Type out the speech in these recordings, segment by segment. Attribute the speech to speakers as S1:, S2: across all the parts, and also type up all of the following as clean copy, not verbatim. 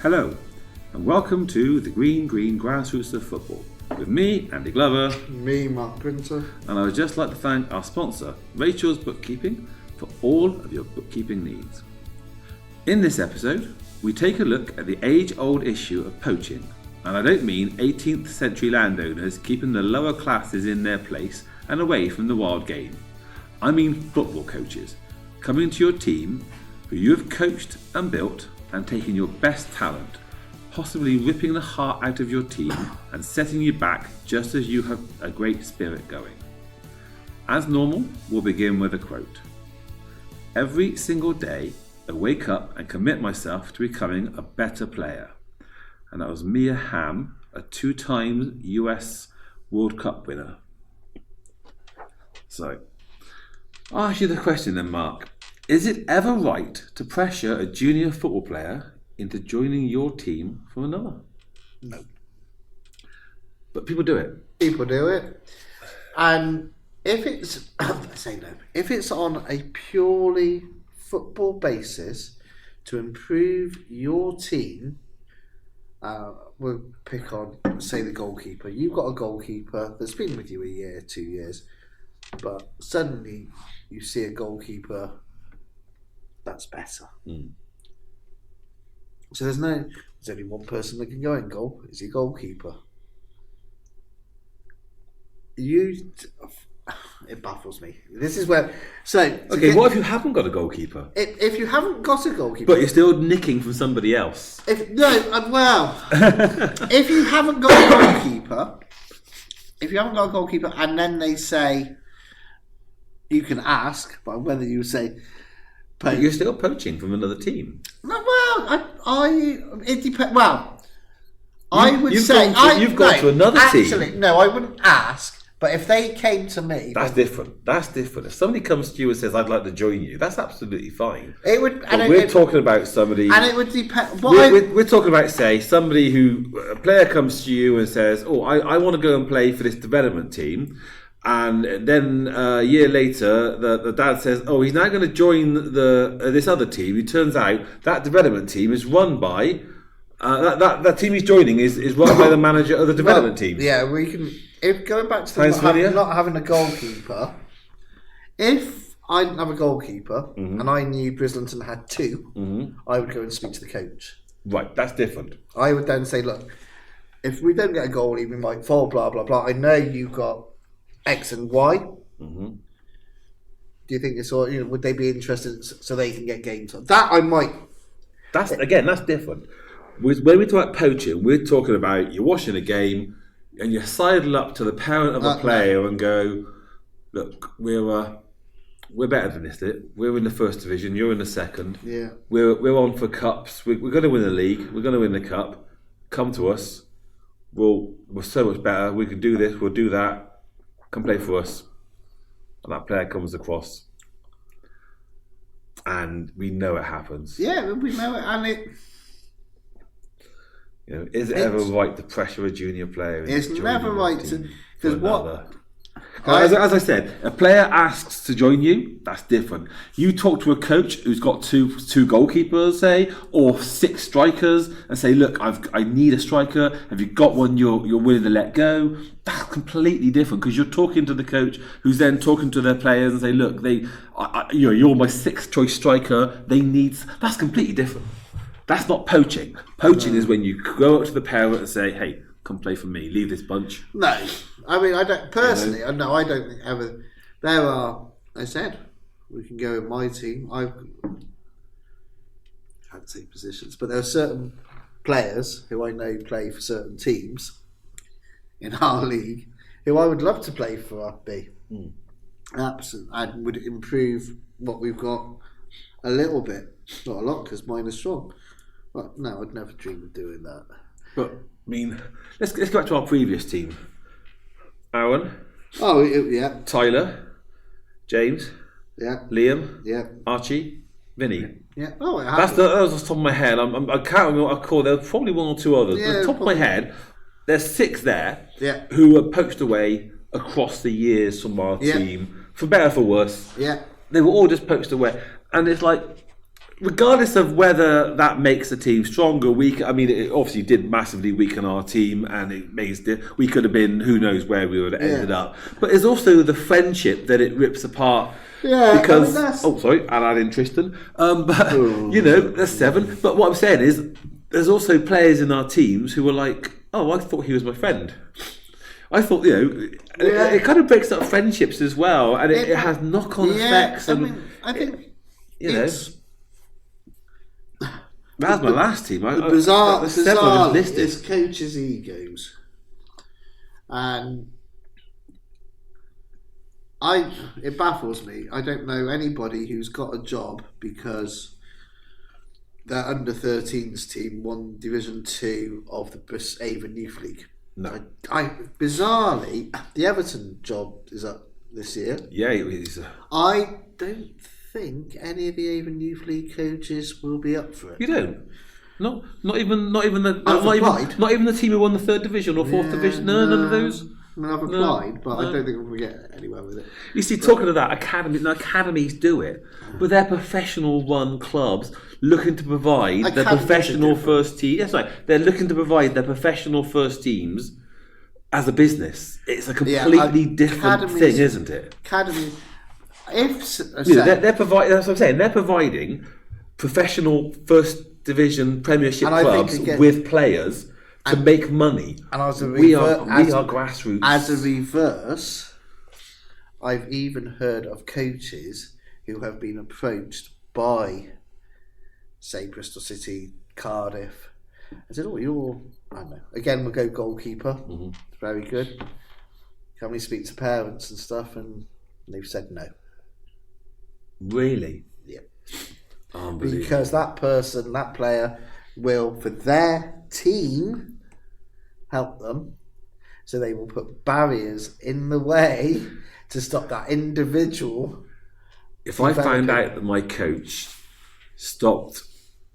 S1: Hello, and welcome to the Green Grassroots of Football. With me, Andy Glover.
S2: Me, Mark Grinter.
S1: And I would just like to thank our sponsor, Rachel's Bookkeeping, for all of your bookkeeping needs. In this episode, we take a look at the age-old issue of poaching. And I don't mean 18th century landowners keeping the lower classes in their place and away from the wild game. I mean football coaches coming to your team who you have coached and built and taking your best talent, possibly ripping the heart out of your team and setting you back just as you have a great spirit going. As normal, we'll begin with a quote. Every single day, I wake up and commit myself to becoming a better player. And that was Mia Hamm, a 2-time US World Cup winner. So, I'll ask you the question then, Mark. Is it ever right to pressure a junior football player into joining your team from another?
S2: No.
S1: But people do it.
S2: People do it. And if it's, I say no, if it's on a purely football basis to improve your team, we'll pick on, say, the goalkeeper. You've got a goalkeeper that's been with you a year, 2 years, but suddenly you see a goalkeeper that's better. So there's only one person that can go in goal. It's your goalkeeper. It baffles me. This is where.
S1: Okay, what if you haven't got a goalkeeper?
S2: If you haven't got a goalkeeper,
S1: but you're still nicking from somebody else.
S2: If you haven't got a goalkeeper, and then they say you can ask, but whether you say.
S1: But you're still poaching from another team.
S2: It depends. Well, I would say
S1: you've gone to another team.
S2: Actually, no, I wouldn't ask. But if they came to me,
S1: that's different. If somebody comes to you and says, "I'd like to join you," that's absolutely fine.
S2: It would.
S1: But we're talking about somebody,
S2: and it would depend.
S1: We're talking about, say, somebody a player comes to you and says, "Oh, I want to go and play for this development team." And then a year later, the dad says, "Oh, he's now going to join this other team." It turns out that development team is run by that team he's joining is run by the manager of the development team.
S2: Yeah, we can. If going back to not having a goalkeeper, if I didn't have a goalkeeper and I knew Brislington had two, I would go and speak to the coach.
S1: Right, that's different.
S2: I would then say, "Look, if we don't get a goalie, we might fall. Blah blah blah. I know you've got X and Y. Do you think it's all? Would they be interested so they can get games on that? I might.
S1: That's different. When we talk about poaching, we're talking about you're watching a game and you sidle up to the parent of a player and go, "Look, we're better than this. We're in the first division. You're in the second.
S2: Yeah,
S1: we're on for cups. We're going to win the league. We're going to win the cup. Come to us. We're so much better. We can do this. We'll do that. Come play for us." And that player comes across, and we know it happens.
S2: Yeah, we know it, and it.
S1: Is it ever right to pressure a junior player?
S2: It's never right to, because what?
S1: As I said, a player asks to join you. That's different. You talk to a coach who's got two goalkeepers, say, or 6 strikers, and say, "Look, I need a striker. Have you got one? You're willing to let go?" That's completely different because you're talking to the coach, who's then talking to their players and say, "Look, you're my 6th choice striker. They need." That's completely different. That's not poaching. Poaching is when you go up to the parent and say, "Hey, come play for me. Leave this bunch."
S2: No, I mean, I don't personally. I don't think ever. There are. I said we can go in my team. I can't say positions, but there are certain players who I know play for certain teams in our league who I would love to play for rugby. Absolutely, and would improve what we've got a little bit, not a lot, because mine is strong. But no, I'd never dream of doing that.
S1: But I mean, let's go back to our previous team. Aaron.
S2: Oh yeah.
S1: Tyler. James.
S2: Yeah.
S1: Liam.
S2: Yeah.
S1: Archie. Vinny.
S2: Yeah. Oh,
S1: that was off the top of my head. I can't remember what I called. There were probably 1 or 2 others.
S2: Yeah,
S1: but off the top of my head, there's 6 there.
S2: Yeah.
S1: Who were poached away across the years from our team, for better or for worse.
S2: Yeah.
S1: They were all just poached away, and it's like, regardless of whether that makes the team stronger, weaker. I mean, it obviously did massively weaken our team, and we could have been, who knows where we would have ended up. But there's also the friendship that it rips apart.
S2: Yeah,
S1: because I'll add in Tristan. But there's 7. But what I'm saying is, there's also players in our teams who were like, "Oh, I thought he was my friend." I thought, it kind of breaks up friendships as well, and it has knock-on effects. And
S2: I think
S1: that was my last team.
S2: The bizarre is coaches' egos, and it baffles me. I don't know anybody who's got a job because their under-13s team won Division 2 of the Avon Youth League.
S1: No.
S2: Bizarrely, the Everton job is up this year.
S1: Yeah, it is.
S2: I don't think any of the Avon Youth League coaches will be up for it.
S1: You don't? Not even the team who won the 3rd division or 4th division. No, none of those.
S2: I mean, I've applied, but I don't think we'll get anywhere with it.
S1: You see, talking of that, academies do it, but they're professional-run clubs looking to provide their professional first team. That's right. They're looking to provide their professional first teams as a business. It's a completely different thing, isn't it?
S2: Academies,
S1: they're providing. That's what I'm saying. They're providing professional first division Premiership clubs with players to make money.
S2: And
S1: we are grassroots.
S2: As a reverse, I've even heard of coaches who have been approached by, say, Bristol City, Cardiff. I said, I don't know. Again, we'll go goalkeeper. Mm-hmm. Very good. Can we speak to parents and stuff? And they've said no.
S1: Really?
S2: Yeah.
S1: Unbelievable.
S2: Because that player will, for their team, help them. So they will put barriers in the way to stop that individual.
S1: If I found out that my coach stopped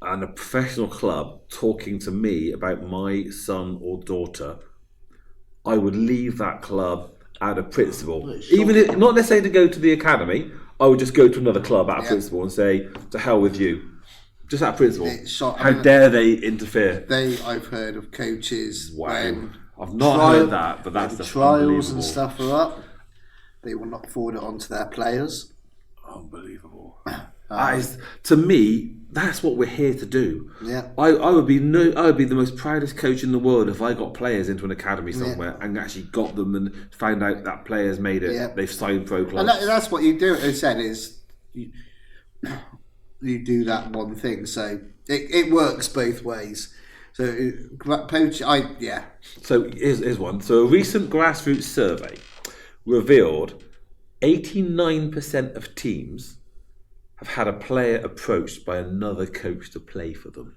S1: at a professional club talking to me about my son or daughter, I would leave that club out of principle. Even if, not necessarily to go to the academy, I would just go to another club out of principle and say, to hell with you. Just out of principle. How dare they interfere?
S2: I've heard of coaches when
S1: I've not heard that, but that's the
S2: trials and stuff are up. They will not forward it on to their players.
S1: Unbelievable. To me, that's what we're here to do.
S2: Yeah.
S1: I would be the most proudest coach in the world if I got players into an academy somewhere and actually got them and found out that players made it. Yeah. They've signed pro clubs.
S2: And that's what you do. As I said, is you do that one thing. So it works both ways. So poach,
S1: So here's one. So a recent grassroots survey revealed 89% of teams have had a player approached by another coach to play for them.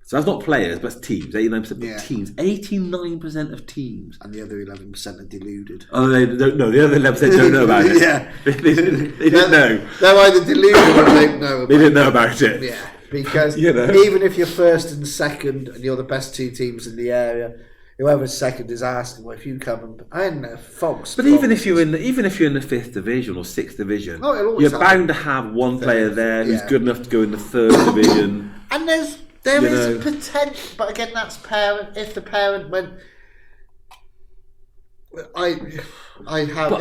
S1: So that's not players, but it's teams. 89% of teams. 89% of teams.
S2: And the other 11% are deluded.
S1: Oh, they don't know. The other 11% don't know about it.
S2: Yeah.
S1: They didn't know.
S2: They're either deluded or they don't know about it.
S1: They didn't know about it.
S2: Yeah. Because even if you're first and second and you're the best two teams in the area, whoever's second is asking, well, if you come and folks.
S1: But even if you're in the 5th division or 6th division, you're bound to have one player there who's good enough to go in the 3rd division.
S2: And there is potential, but again, that's parent. If the parent went, if I had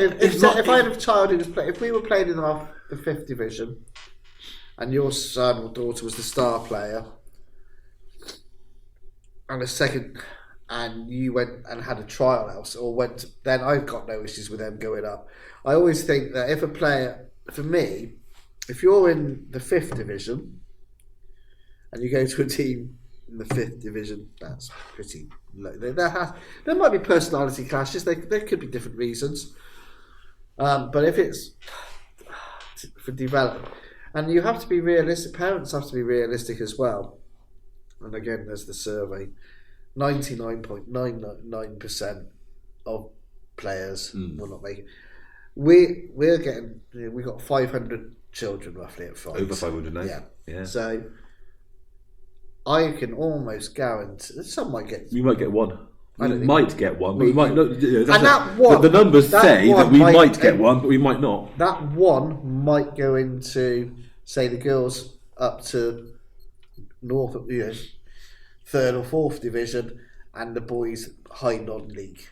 S2: a child who was playing, if we were playing in the 5th division, and your son or daughter was the star player, and a second. And you went and had a trial else, then I've got no issues with them going up. I always think that if a player, for me, if you're in the 5th division and you go to a team in the 5th division, that's pretty low. There might be personality clashes. There could be different reasons, but if it's for development, and you have to be realistic. Parents have to be realistic as well. And again, there's the survey. 99.99% of players will not make it. We got 500 children roughly at France.
S1: Over 500 now.
S2: Yeah. So I can almost guarantee some might get.
S1: We might get one. We might get one, but we might not. The numbers say that we might get one, but we might not.
S2: That one might go into, say, the girls' up to north, third or fourth division, and the boys high non-league.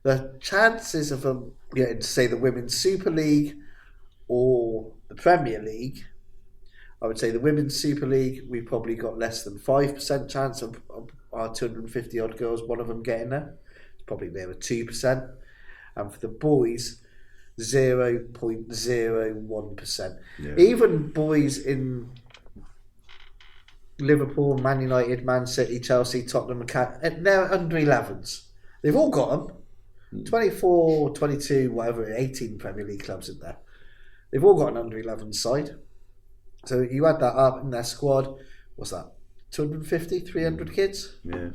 S2: The chances of them getting to say the Women's Super League or the Premier League, I would say the Women's Super League, we probably got less than 5% chance of our 250 odd girls, one of them getting there. It's probably near 2%. And for the boys, 0.01%.
S1: Yeah.
S2: Even boys in Liverpool, Man United, Man City, Chelsea, Tottenham, and they're under 11s. They've all got them. 24, 22, whatever, 18 Premier League clubs in there. They've all got an under 11 side. So you add that up in their squad, what's that? 250, 300 kids?
S1: Yeah.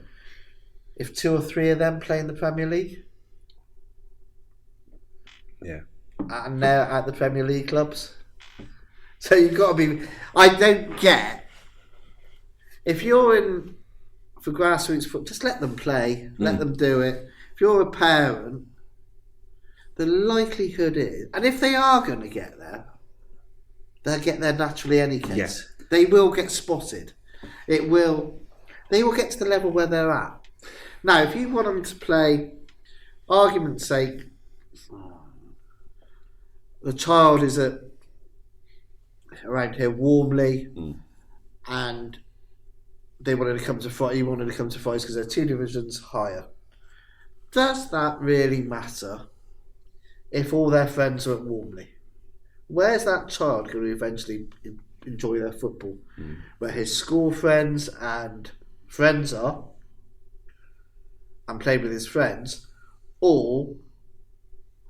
S2: If 2 or 3 of them play in the Premier League.
S1: Yeah.
S2: And they're at the Premier League clubs. So you've got to be... I don't get... If you're in for grassroots football, just let them play. Let them do it. If you're a parent, the likelihood is... And if they are going to get there, they'll get there naturally any case.
S1: Yes.
S2: They will get spotted. They will get to the level where they're at. Now, if you want them to play, argument's sake, the child is around here warmly, and they wanted to come to Fries. You wanted to come to Fries because they're 2 divisions higher. Does that really matter if all their friends are at Warmley? Where's that child going to eventually enjoy their football? Where his school friends and friends are, and playing with his friends, all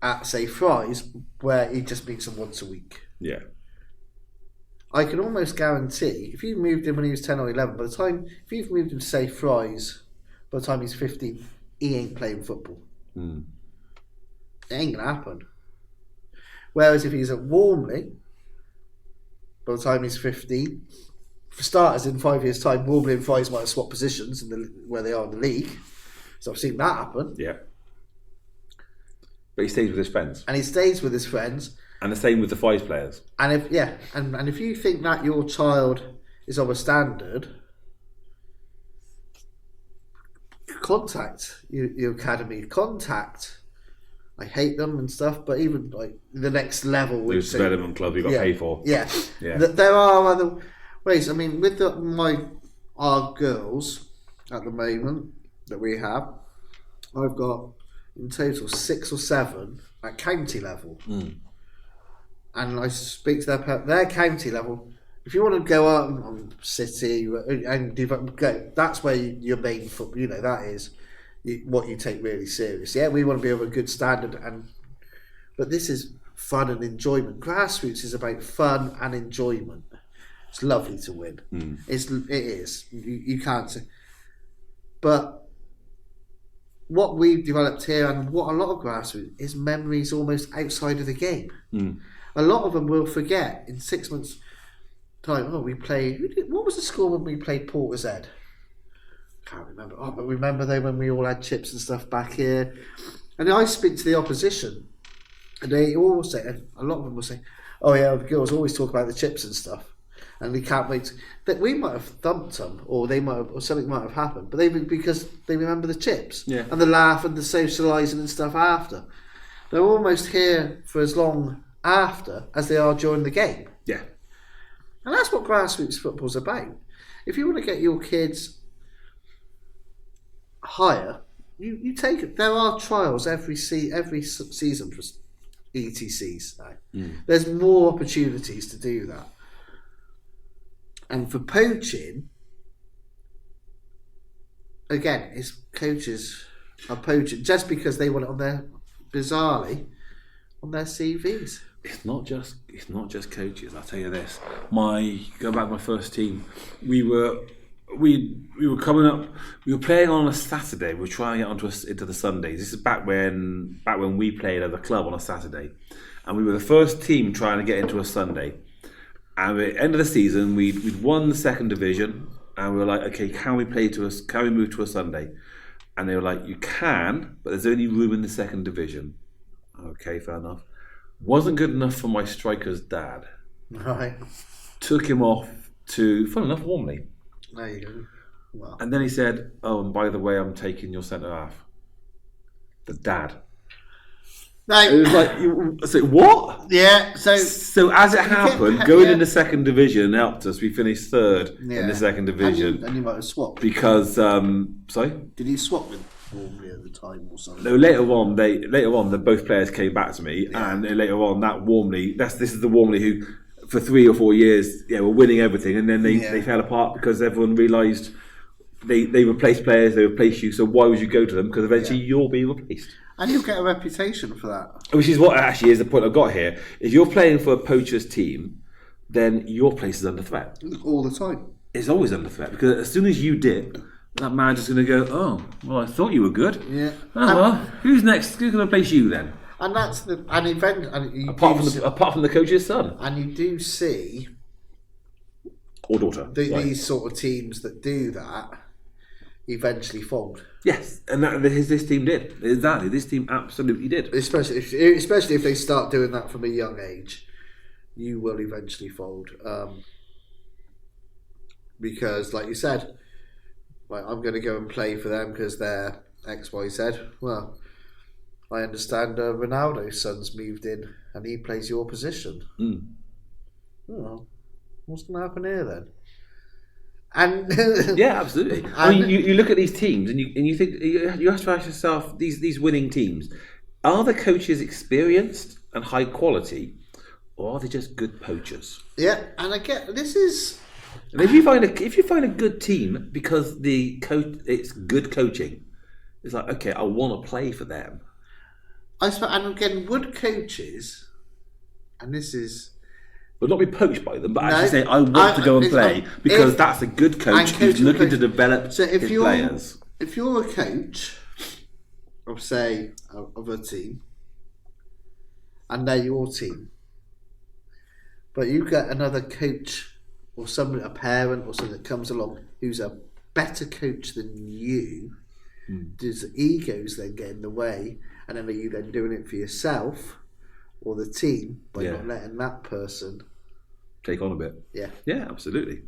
S2: at, say, Fries, where he just meets them once a week.
S1: Yeah.
S2: I can almost guarantee, if you moved him when he was 10 or 11, by the time, if you've moved him to, say, Fries, by the time he's 15, he ain't playing football. It ain't going to happen. Whereas if he's at Warmley, by the time he's 15, for starters, in 5 years' time, Warmley and Fries might have swapped positions where they are in the league. So I've seen that happen.
S1: Yeah. But he stays with his friends.
S2: And he stays with his friends.
S1: And the same with the Fries players.
S2: And if you think that your child is of a standard, contact your academy. I hate them and stuff, but even like the next level,
S1: Those development clubs you've got to pay for.
S2: Yeah. There are other ways. I mean, with our girls at the moment that we have, I've got in total 6 or 7 at county level. And I speak to their county level. If you want to go out on city and go, that's where your main football. That is what you take really serious. Yeah, we want to be of a good standard, but this is fun and enjoyment. Grassroots is about fun and enjoyment. It's lovely to win. It is. You can't say. But what we've developed here and what a lot of grassroots is memories almost outside of the game. A lot of them will forget in 6 months' time. We played. What was the score when we played Portishead? Can't remember. But remember when we all had chips and stuff back here. And I speak to the opposition, and they all say, and a lot of them will say, "Oh yeah, the girls always talk about the chips and stuff, and they can't wait." That we might have thumped them, or something might have happened, but because they remember the chips and the laugh and the socialising and stuff after. They're almost here for as long after as they are during the game.
S1: Yeah.
S2: And that's what grassroots football's about. If you want to get your kids higher, you take it. There are trials every season for ETCs now. There's more opportunities to do that. And for poaching, again, it's coaches are poaching just because they want it on their CVs.
S1: It's not just coaches. I'll tell you this. Go back to my first team. We were coming up. We were playing on a Saturday. We were trying to get into the Sundays. This is back when we played at the club on a Saturday, and we were the first team trying to get into a Sunday. And at the end of the season, we'd won the second division, and we were like, okay, can we move to a Sunday? And they were like, you can, but there's only room in the second division. Okay, fair enough. Wasn't good enough for my striker's dad.
S2: Right.
S1: took him off to, fun enough, Warmley.
S2: There you go. Well,
S1: And then he said, "Oh, and by the way, I'm taking your centre half, the dad." It was like, so what?
S2: Yeah.
S1: So as it happened, going into second division helped us. We finished third in the second division.
S2: And you might have swapped.
S1: Because, sorry?
S2: Did he swap with Warmley at the time or something?
S1: No, later on, the both players came back to me, and later on, that Warmley, this is the Warmley who, for 3 or 4 years, were winning everything, and then they fell apart because everyone realised they replaced players, they replaced you, so why would you go to them? Because eventually you'll be replaced.
S2: And you'll get a reputation for that.
S1: Which is what actually is the point I've got here. If you're playing for a poacher's team, then your place is under threat.
S2: All the time.
S1: It's always under threat, because as soon as you dip, that manager's going to go, "Oh, well, I thought you were good.
S2: Yeah.
S1: Oh, well, who's next? Who's going to replace you then?"
S2: And that's
S1: Apart from the coach's son.
S2: And you do see
S1: Or daughter.
S2: these sort of teams that do that eventually fold.
S1: Yes, and this team did. Exactly, this team absolutely did.
S2: Especially if they start doing that from a young age, you will eventually fold. Because, like you said, I'm going to go and play for them because they're X, Y, Z. Well, I understand Ronaldo's son's moved in and he plays your position. Oh, what's going to happen here then? And
S1: yeah, absolutely. I mean, you look at these teams and you think, you have to ask yourself, these winning teams, are the coaches experienced and high quality, or are they just good poachers?
S2: Yeah, and again, this is.
S1: And if you find a good team because the coach, it's good coaching, it's like, okay, I want to play for them.
S2: And again, would coaches, and this is.
S1: But not be poached by them, but actually say, I want to go and play because that's a good coach who's looking to develop his players.
S2: If you're a coach of, say, of a team, and they're your team, but you get another coach or a parent or something that comes along who's a better coach than you, does egos then get in the way, and then are you then doing it for yourself or the team by not letting that person
S1: take on a bit? Yeah, absolutely.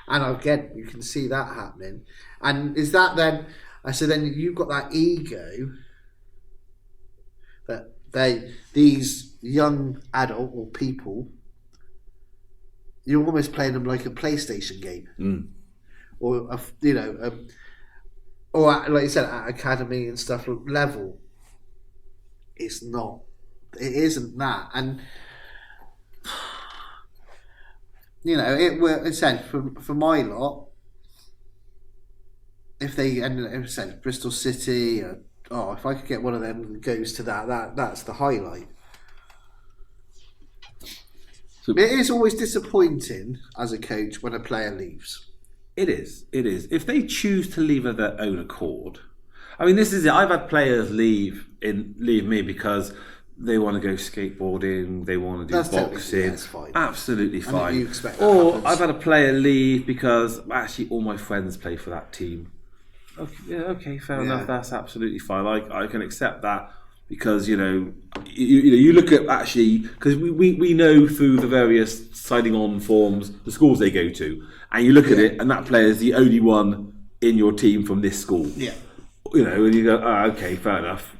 S2: And again, you can see that happening. And is that then? So then you've got that ego that these young adult or people, you're almost playing them like a PlayStation game, or or like you said, at academy and stuff level. It's not. It isn't that, and. It said for my lot, if they ended up said Bristol City, if I could get one of them that goes to that's the highlight. So, it is always disappointing as a coach when a player leaves.
S1: It is. If they choose to leave of their own accord, I mean, this is it. I've had players leave me because they want to go skateboarding, they want to do boxing.
S2: That's fine.
S1: Absolutely fine.
S2: You expect that
S1: or
S2: happens.
S1: I've had a player leave because actually all my friends play for that team. Okay, fair enough. That's absolutely fine. I can accept that because you look at actually because we know through the various signing on forms the schools they go to, and you look at it and that player is the only one in your team from this school.
S2: Yeah.
S1: And you go, okay, fair enough.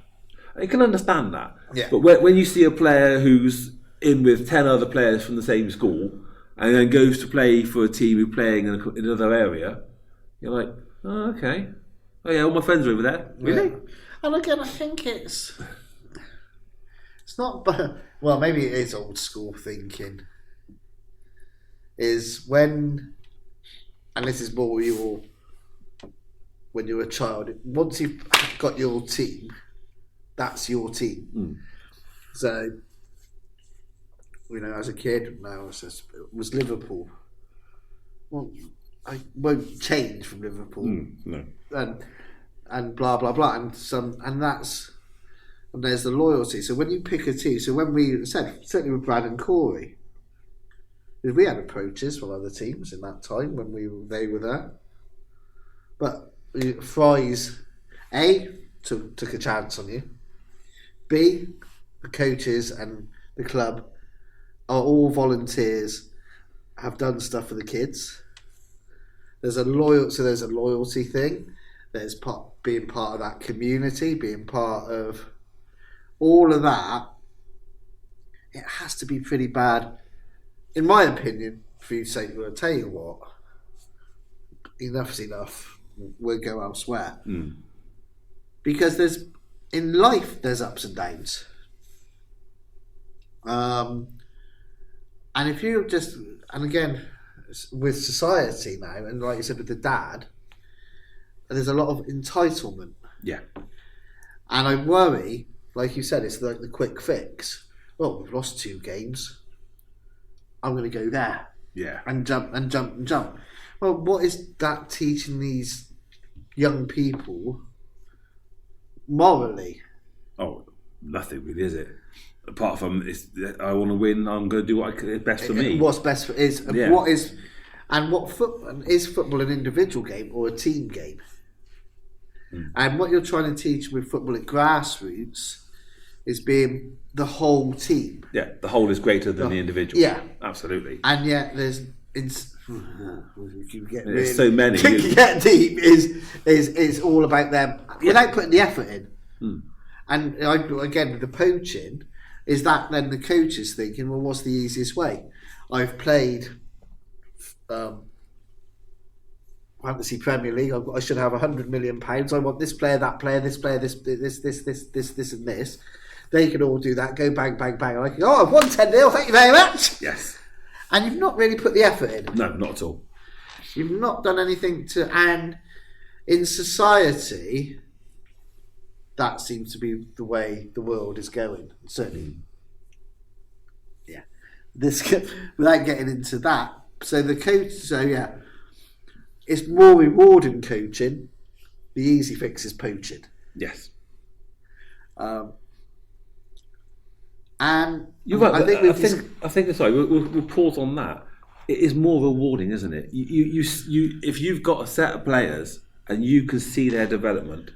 S1: I can understand that.
S2: Yeah.
S1: But when you see a player who's in with 10 other players from the same school and then goes to play for a team who's playing in another area, you're like, oh, okay. Oh, yeah, all my friends are over there. Really?
S2: Yeah. And again, I think it's not, well, maybe it is old school thinking, is when, and this is more when you're a child, once you've got your team, that's your team. So, as a kid, now it was Liverpool. Well, I won't change from Liverpool.
S1: No.
S2: And blah blah blah, and there's the loyalty. So when you pick a team, so when we said certainly with Brad and Corey, we had approaches from other teams in that time when they were there, but Fry's took a chance on you. B, the coaches and the club are all volunteers have done stuff for the kids. There's a loyalty thing. There's being part of that community, being part of all of that. It has to be pretty bad, in my opinion, for you to say, well, I'll tell you what, enough's enough, we'll go elsewhere. Because in life there's ups and downs. And if you and again, with society now, and like you said with the dad, there's a lot of entitlement.
S1: Yeah.
S2: And I worry, like you said, it's like the quick fix. Well, we've lost 2 games. I'm going to go there.
S1: Yeah.
S2: And jump and jump and jump. Well, what is that teaching these young people morally?
S1: Oh, nothing really, is it? Apart from, I want to win, I'm going to do what is best for me.
S2: What's best for is football an individual game or a team game? And what you're trying to teach with football at grassroots is being the whole team.
S1: Yeah, the whole is greater than the individual.
S2: Yeah,
S1: absolutely.
S2: And yet there's
S1: so many.
S2: Get deep is all about them without putting the effort in. And again with the poaching, is that then the coach is thinking, well, what's the easiest way? I've played Fantasy Premier League. I should have £100 million. I want this player, that player, this player, this, and this. They can all do that. Go bang, bang, bang. I can, I've won 10-0. Thank you very much.
S1: Yes.
S2: And you've not really put the effort in.
S1: No, not at all.
S2: You've not done anything to. And in society, that seems to be the way the world is going. Certainly. Yeah. Without getting into that. So the coach. So yeah. It's more rewarding coaching. The easy fix is poaching.
S1: Yes.
S2: And
S1: you're right. I think. Sorry, we'll pause on that. It is more rewarding, isn't it? You if you've got a set of players and you can see their development,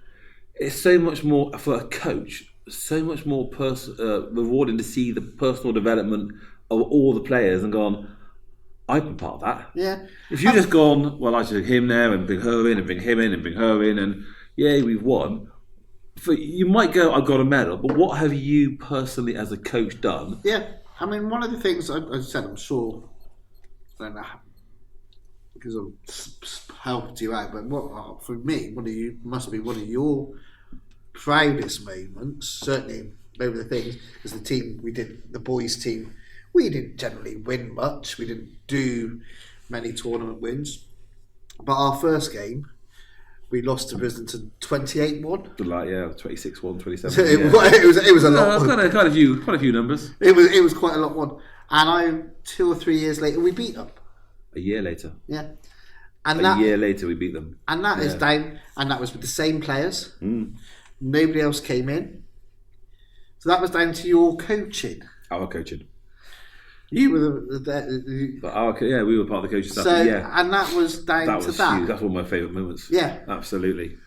S1: it's so much more for a coach. So much more rewarding to see the personal development of all the players and gone, I've been part of that.
S2: Yeah.
S1: If you just gone, well, I should him there and bring her in and bring him in and bring her in and yeah, we've won. You might go, I've got a medal, but what have you personally as a coach done?
S2: Yeah, I mean, one of the things I said, I'm sure, because I've helped you out, but what for me, must be one of your proudest moments, certainly over the things, as the team we did, the boys team, we didn't generally win much. We didn't do many tournament wins, but our first game, we lost to Brislington 28-1.
S1: Like 26-1, 27.
S2: So it was a lot.
S1: Quite a few numbers.
S2: It was quite a lot one. And 2 or 3 years later, we beat them.
S1: A year later.
S2: Yeah.
S1: And a year later, we beat them.
S2: And that is down. And that was with the same players. Nobody else came in. So that was down to your coaching.
S1: Our coaching.
S2: You were
S1: we were part of the coaching staff.
S2: And that was down to that.
S1: Huge. That's one of my favourite moments.
S2: Yeah,
S1: absolutely.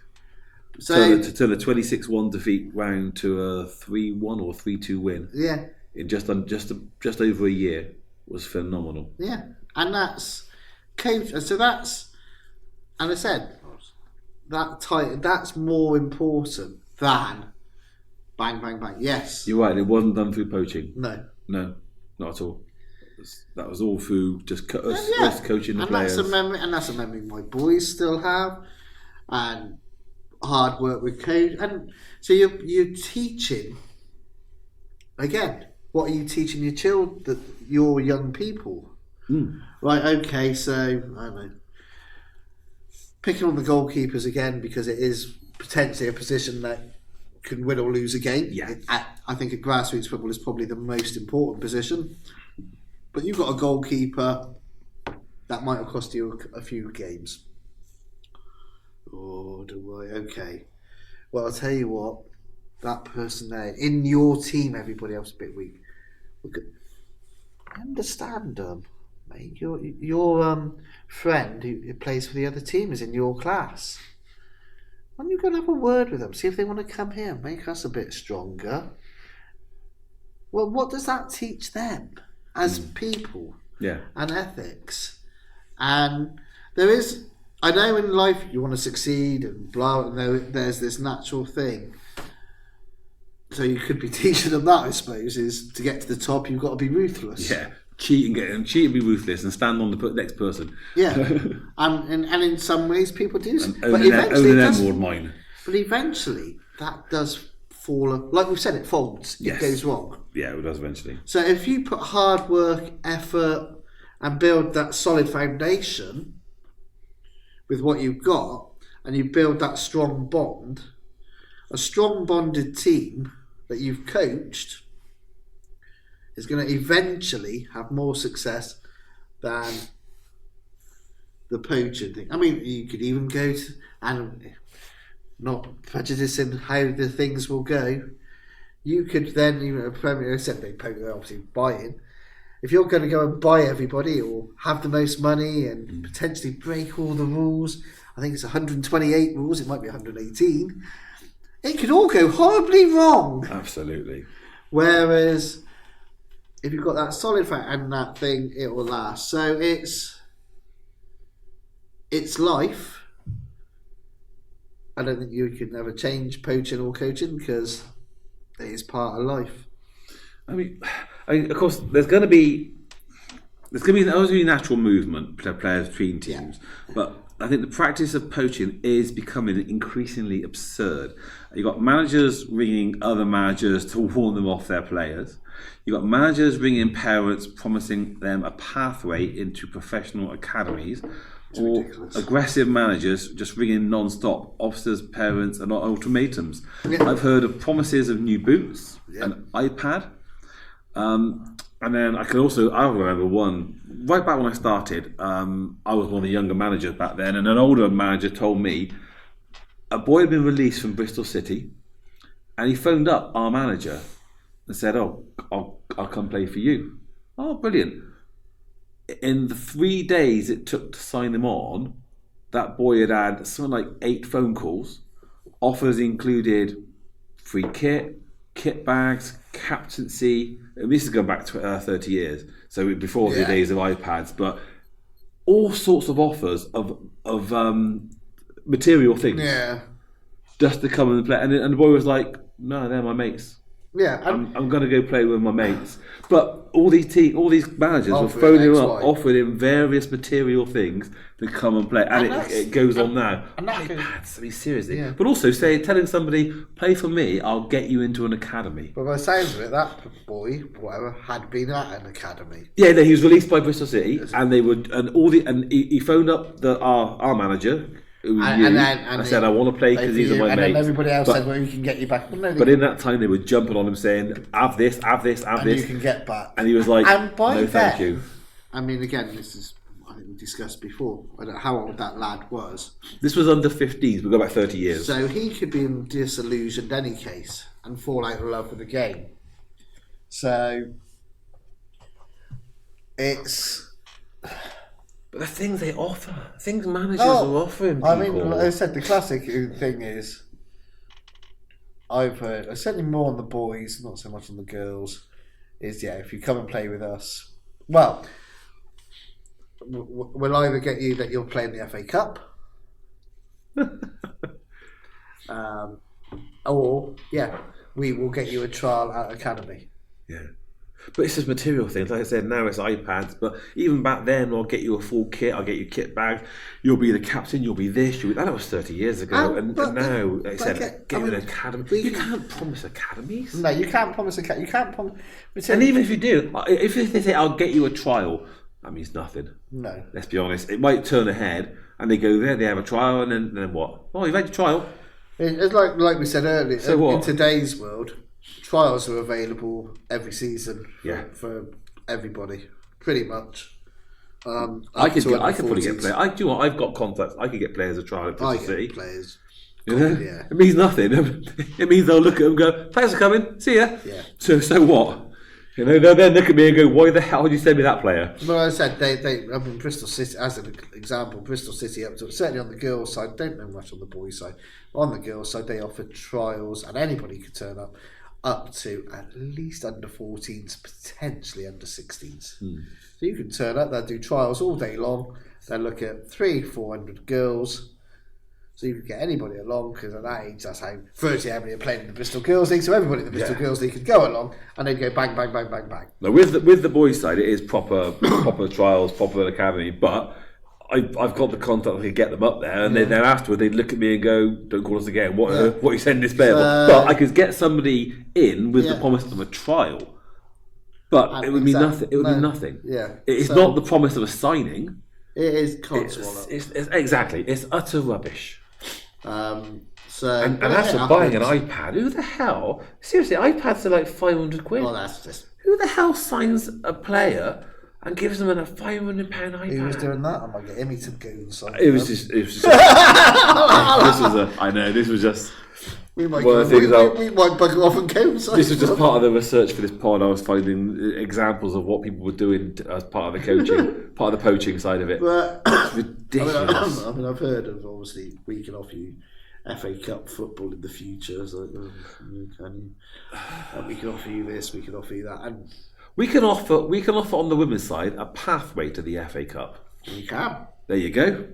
S2: So
S1: to turn a 26-1 defeat round to a 3-1 or 3-2 win.
S2: Yeah,
S1: in just over a year was phenomenal.
S2: Yeah, and that's coach. So that's, and I said that's more important than bang bang bang. Yes,
S1: you're right. It wasn't done through poaching.
S2: No,
S1: not at all. That was all through just us coaching the players.
S2: That's a memory my boys still have, and hard work with coach. And so you're teaching again. What are you teaching your children, your young people? Right. Okay. So I don't know. Picking on the goalkeepers again because it is potentially a position that can win or lose a game.
S1: Yeah.
S2: I think at grassroots football is probably the most important position. But you've got a goalkeeper that might have cost you a few games. Oh, do I? Okay. Well, I'll tell you what. That person there in your team, everybody else a bit weak. Look, understand them, mate. Your friend who plays for the other team is in your class. Why don't you go and have a word with them? See if they want to come here, make us a bit stronger. Well, what does that teach them as people? and ethics. And there is, I know in life you want to succeed and blah, and there's this natural thing. So you could be teaching them that, I suppose, is to get to the top, you've got to be ruthless.
S1: Yeah, cheat and be ruthless and stand on the next person.
S2: Yeah, and in some ways people do.
S1: But eventually, mine.
S2: But eventually, that does fall. Like we've said, it folds. Yes. It goes wrong.
S1: Yeah, it does eventually.
S2: So if you put hard work, effort, and build that solid foundation with what you've got, and you build that strong bond, a strong bonded team that you've coached is going to eventually have more success than the poaching thing. I mean, you could even go to, and not prejudicing how the things will go, you could then, except they obviously buying, if you're going to go and buy everybody or have the most money and potentially break all the rules, I think it's 128 rules, it might be 118, it could all go horribly wrong.
S1: Absolutely.
S2: Whereas if you've got that solid fact and that thing, it will last. So it's life. I don't think you can ever change poaching or coaching because it is part of life.
S1: I mean, of course, there's going to be natural movement players between teams, but I think the practice of poaching is becoming increasingly absurd. You've got managers ringing other managers to warn them off their players. You've got managers ringing parents promising them a pathway into professional academies. Or ridiculous. Aggressive managers just ringing non-stop officers, parents, and ultimatums. Yeah. I've heard of promises of new boots, an iPad, and then I remember one right back when I started. I was one of the younger managers back then, and an older manager told me a boy had been released from Bristol City, and he phoned up our manager and said, "Oh, I'll come play for you." Oh, brilliant. In the 3 days it took to sign him on, that boy had something like 8 phone calls. Offers included free kit bags, captaincy. And this is going back to 30 years, so before the days of iPads, but all sorts of offers of material things. Yeah. Just to come and play. And the boy was like, "No, they're my mates. Yeah, I'm going to go play with my mates." But all these managers were phoning him up, offering him various material things to come and play, and it goes on now. iPads, I mean, seriously. Yeah. But also telling somebody, "Play for me, I'll get you into an academy."
S2: But by the sounds of it, that boy, whatever, had been at an academy.
S1: Yeah, he was released by Bristol City, and he phoned up our manager. I said, "I want to play because these are my mates."
S2: And then everybody else said, "Well, we can get you back." Well,
S1: but in that time, they were jumping on him saying, "Have this, have this, have this."
S2: And you can get back.
S1: And he was like, "No, thank you."
S2: I mean, again, this is, I think we discussed before, I don't know how old that lad was.
S1: This was under 15s, we go back 30 years.
S2: So he could be disillusioned in any case and fall out of love with the game. So it's...
S1: But the things they offer, things managers are offering people.
S2: I mean, like I said, the classic thing is, I've heard, certainly more on the boys, not so much on the girls, is if you come and play with us, well, we'll either get you that you'll play in the FA Cup, or we will get you a trial at academy.
S1: Yeah. But it's just material things. Like I said, now it's iPads. But even back then, I'll get you a full kit. I'll get you kit bags. You'll be the captain. You'll be this. That was 30 years ago. And now, like I said, get an academy. You can't promise academies.
S2: No, you can't promise you can't promise.
S1: And even if you do, if they say, "I'll get you a trial," that means nothing.
S2: No.
S1: Let's be honest. It might turn ahead, and they go there. They have a trial, and then what? Oh, you've had your trial.
S2: It's like we said earlier.
S1: So what?
S2: In today's world, trials are available every season for everybody, pretty much.
S1: I could probably get players. Do you know what? I've got contacts. I could get players a trial at Bristol City.
S2: Players.
S1: Yeah. It means nothing. It means they'll look at them and go, "Thanks for coming. See ya."
S2: Yeah.
S1: So what? They'll then look at me and go, "Why the hell did you send me that player?"
S2: Well, I said I mean, Bristol City, as an example, Bristol City up to certainly on the girls' side, don't know much on the boys' side. On the girls' side, they offer trials, and anybody could turn up. up to at least under 14s, potentially under 16s. So you can turn up, they'll do trials all day long. They'll look at 300-400 girls. So you can get anybody along, because at that age, that's how 30 how many are playing in the Bristol Girls League. So everybody in the Bristol Girls League could go along, and they'd go bang, bang, bang, bang, bang.
S1: Now with the boys' side, it is proper trials, proper academy. But I've got the contact. I could get them up there, and then afterward they'd look at me and go, "Don't call us again. What are you sending this player for?" But I could get somebody in with the promise of a trial. But it would mean nothing. It would mean nothing.
S2: Yeah,
S1: it's not the promise of a signing.
S2: It is console.
S1: It's exactly. It's utter rubbish.
S2: And
S1: after buying an iPad, who the hell? Seriously, iPads are like £500.
S2: Well, that's just.
S1: Who the hell signs a player and gives them a £500 iPad?
S2: Who was doing that? I might get Emmy to go and sign.
S1: It was just. I know. This was just.
S2: We might bugger off and go and sign.
S1: This was just part of the research for this pod. I was finding examples of what people were doing as part of the coaching, part of the poaching side of it.
S2: But,
S1: it's ridiculous.
S2: I mean, I've heard of, obviously, we can offer you FA Cup football in the future. It's like, we can offer you this, we can offer you that, and
S1: we can offer on the women's side a pathway to the FA Cup.
S2: We can.
S1: There you go.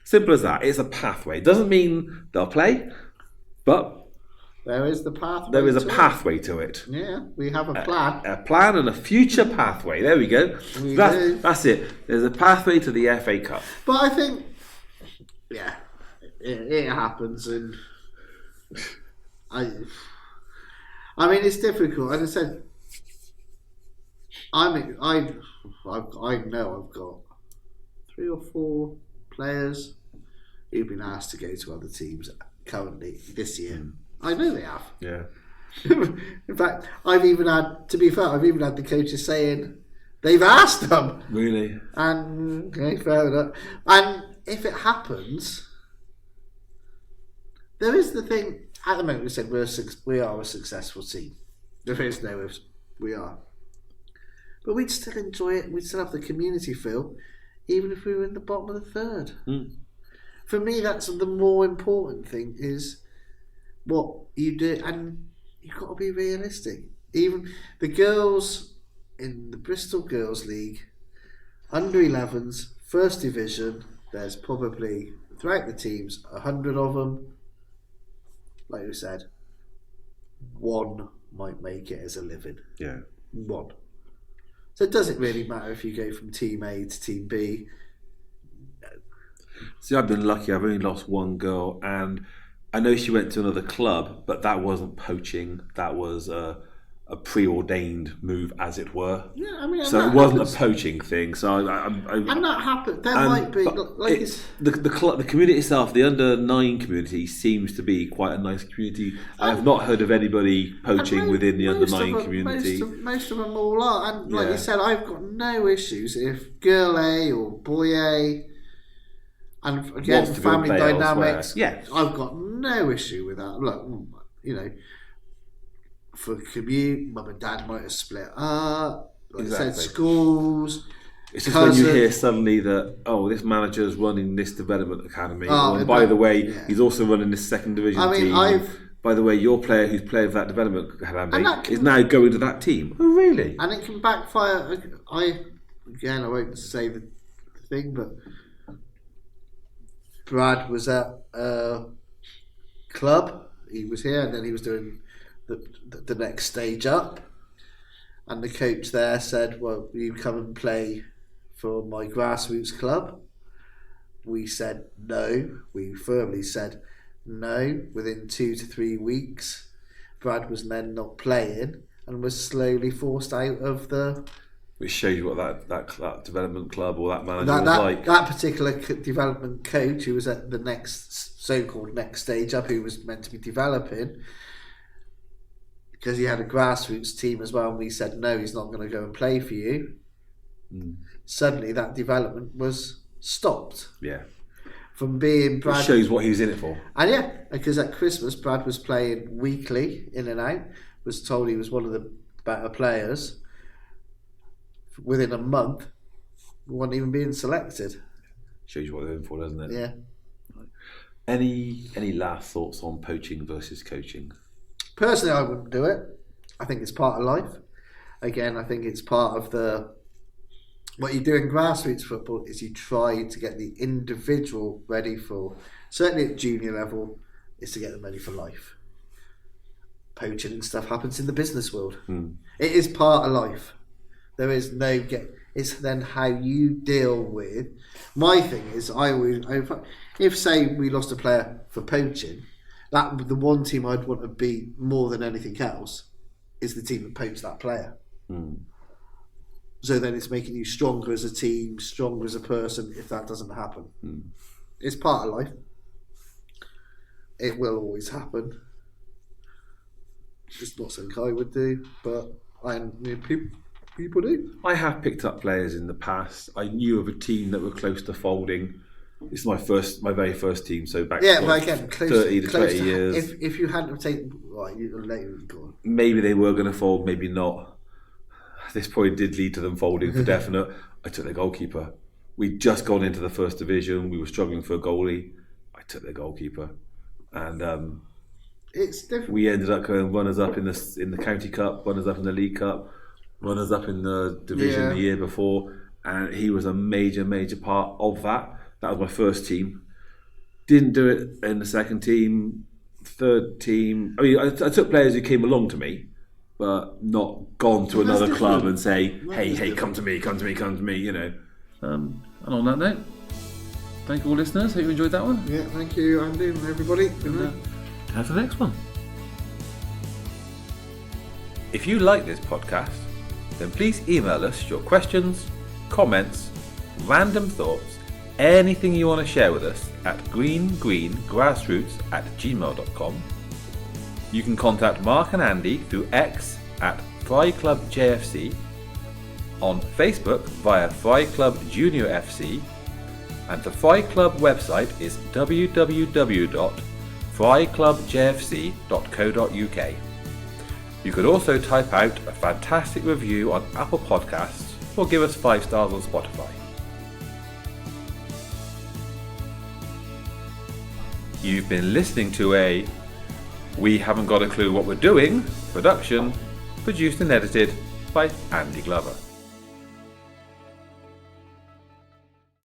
S1: Simple as that. It's a pathway. It doesn't mean they'll play, but
S2: there is the pathway.
S1: There is a pathway to it.
S2: Yeah, we have a plan.
S1: A plan and a future pathway. There we go. That's it. There's a pathway to the FA Cup.
S2: But I think, it happens, and I mean, it's difficult. As I said, I know I've got 3 or 4 players who've been asked to go to other teams currently this year. I know they have.
S1: Yeah.
S2: In fact, I've even had the coaches saying they've asked them.
S1: Really?
S2: And okay, fair enough. And if it happens, there is the thing. At the moment, we said we are a successful team. There is no ifs. We are. But we'd still enjoy it. We'd still have the community feel, even if we were in the bottom of the third. For me, that's the more important thing, is what you do. And you've got to be realistic. Even the girls in the Bristol Girls League, under 11s, first division, there's probably, throughout the teams, 100 of them. Like you said, 1 might make it as a living.
S1: Yeah.
S2: 1. So it doesn't really matter if you go from Team A to Team B.
S1: See, I've been lucky. I've only lost 1 girl, and I know she went to another club, but that wasn't poaching. That was a preordained move, as it were.
S2: Yeah, I mean,
S1: so it wasn't a poaching thing. So
S2: and that happened. There might be
S1: the community itself. The under-9 community seems to be quite a nice community. I have not heard of anybody poaching within the under-9 community.
S2: Most of them all are, and like you said, I've got no issues if girl A or boy A. And again, family dynamics.
S1: Yeah,
S2: I've got no issue with that. Look, for commute, mum and dad might have split up. Like I said, schools.
S1: It's just when you hear suddenly that, this manager's running this development academy. And by the way, he's also running this second division team. By the way, your player who's playing for that development academy is now going to that team. Oh, really?
S2: And it can backfire. I won't say the thing, but Brad was at a club. He was here, and then he was doing the next stage up. And the coach there said, "Well, will you come and play for my grassroots club?" We said no. We firmly said no. Within 2 to 3 weeks, Brad was then not playing and was slowly forced out of the.
S1: Which shows you what that development club or that manager was like.
S2: That particular development coach, who was at the next so-called next stage up, who was meant to be developing, because he had a grassroots team as well, and we said no, he's not going to go and play for you. Suddenly, that development was stopped.
S1: Yeah.
S2: From being Brad.
S1: It shows what he was in it for.
S2: And because at Christmas, Brad was playing weekly, in and out. Was told he was one of the better players. Within a month, wasn't even being selected.
S1: Shows you what they're in for, doesn't it?
S2: Yeah.
S1: Any last thoughts on poaching versus coaching?
S2: Personally, I wouldn't do it. I think it's part of life. Again, I think it's part of what you do in grassroots football is you try to get the individual ready for, certainly at junior level, is to get them ready for life. Poaching and stuff happens in the business world. It is part of life. There is no it's then how you deal with. My thing is, if say we lost a player for poaching, that the one team I'd want to beat more than anything else is the team that poached that player. So then it's making you stronger as a team, stronger as a person if that doesn't happen. It's part of life. It will always happen. It's not something I would do, but people do.
S1: I have picked up players in the past. I knew of a team that were close to folding. It's my very first team, so back
S2: but again,
S1: 30 to 20 years.
S2: If you hadn't have taken, you'd later gone.
S1: Maybe they were going to fold, maybe not. This probably did lead to them folding for definite. I took their goalkeeper. We'd just gone into the first division. We were struggling for a goalie. I took their goalkeeper, and
S2: it's different.
S1: We ended up going runners-up in the County Cup, runners-up in the League Cup, runners-up in the division the year before, and he was a major part of that. That was my first team. Didn't do it in the second team, third team. I mean, I took players who came along to me, but not gone to another club and say, hey, come to me, you know. And on that note, thank you all listeners. Hope you enjoyed that one.
S2: Yeah, thank you, Andy, and everybody. Good night.
S1: Have the next one. If you like this podcast, then please email us your questions, comments, random thoughts, anything you want to share with us at greengrassroots@gmail.com. You can contact Mark and Andy through X at Fry Club JFC, on Facebook via Fry Club Junior FC, and the Fry Club website is www.fryclubjfc.co.uk. You could also type out a fantastic review on Apple Podcasts or give us 5 stars on Spotify. You've been listening to a We Haven't Got a Clue What We're Doing production, produced and edited by Andy Glover.